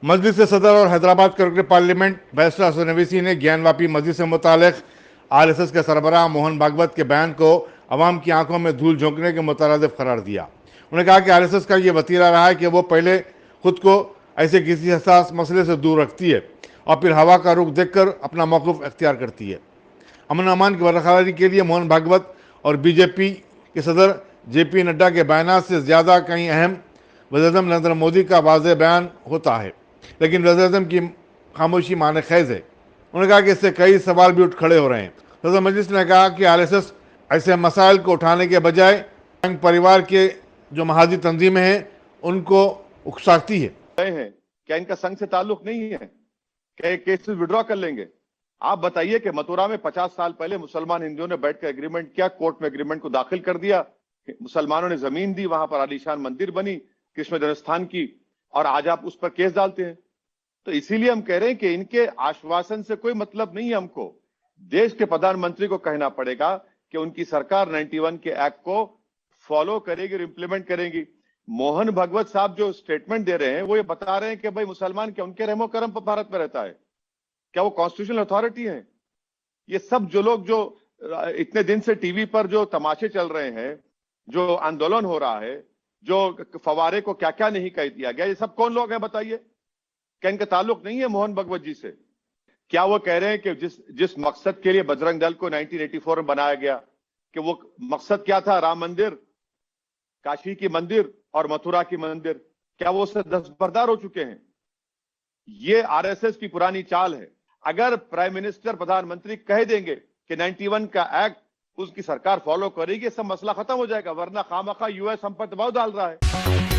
मस्जिद से सदर और हैदराबाद के रुकन पार्लियामेंट बैरिस्टर हसन नवीसी ने ज्ञानवापी मस्जिद से मुतालिक आरएसएस के सरबराह मोहन भागवत के बयान को अवाम की आंखों में धूल झोंकने के मुतरादिफ करार दिया। उन्होंने कहा कि आरएसएस का ये वतीरा रहा है कि वो पहले खुद को ऐसे किसी हसास मसले से दूर रखती है और फिर हवा का रुख देखकर अपना मौक़िफ़ अख्तियार करती है। अमन अमान की बरकरारी के लिए मोहन भागवत और बीजेपी के सदर जेपी नड्डा के बयान से ज़्यादा कहीं अहम वज़ीर-ए-आज़म नरेंद्र मोदी का वाज़ेह बयान होता है, लेकिन वज़ीर-ए-आज़म की खामोशी माने खैज़ है। उन्होंने कहा कि इससे कई सवाल भी उठ खड़े हो रहे हैं। सदर मजलिस ने कहा कि आरएसएस ऐसे मसाइल को उठाने के बजाय संघ परिवार के जो महाजी तंजीमें हैं उनको उकसाती है। क्या इनका संघ से ताल्लुक नहीं है? क्या ये केसेस विड्रॉ कर लेंगे? आप बताइए कि मथुरा में 50 साल पहले मुसलमान हिंदुओं ने बैठकर एग्रीमेंट किया, कोर्ट में एग्रीमेंट को दाखिल कर दिया, मुसलमानों ने जमीन दी, वहां पर आलीशान मंदिर बनी कृष्ण जन्मस्थान की, और आज आप उस पर केस डालते हैं। तो इसीलिए हम कह रहे हैं कि इनके आश्वासन से कोई मतलब नहीं है। हमको देश के प्रधानमंत्री को कहना पड़ेगा कि उनकी सरकार 91 के एक्ट को फॉलो करेगी और इंप्लीमेंट करेगी। मोहन भागवत साहब जो स्टेटमेंट दे रहे हैं वो ये बता रहे हैं कि भाई मुसलमान क्या उनके रहमो करम पर भारत में रहता है? क्या वो कॉन्स्टिट्यूशनल अथॉरिटी है? ये सब जो लोग जो इतने दिन से टीवी पर जो तमाशे चल रहे हैं, जो आंदोलन हो रहा है, जो फवारे को क्या क्या नहीं कह दिया गया, ये सब कौन लोग हैं बताइए? क्या इनका ताल्लुक नहीं है मोहन भागवत जी से? क्या वो कह रहे हैं कि जिस मकसद के लिए बजरंग दल को 1984 में बनाया गया, कि वो मकसद क्या था? राम मंदिर, काशी की मंदिर और मथुरा की मंदिर, क्या वो उससे दस्तबरदार हो चुके हैं? ये आरएसएस की पुरानी चाल है। अगर प्राइम मिनिस्टर, प्रधानमंत्री कह देंगे कि 91 का एक्ट उसकी सरकार फॉलो करेगी, सब मसला खत्म हो जाएगा, वरना खामखा यूएस हम पर दबाव डाल रहा है।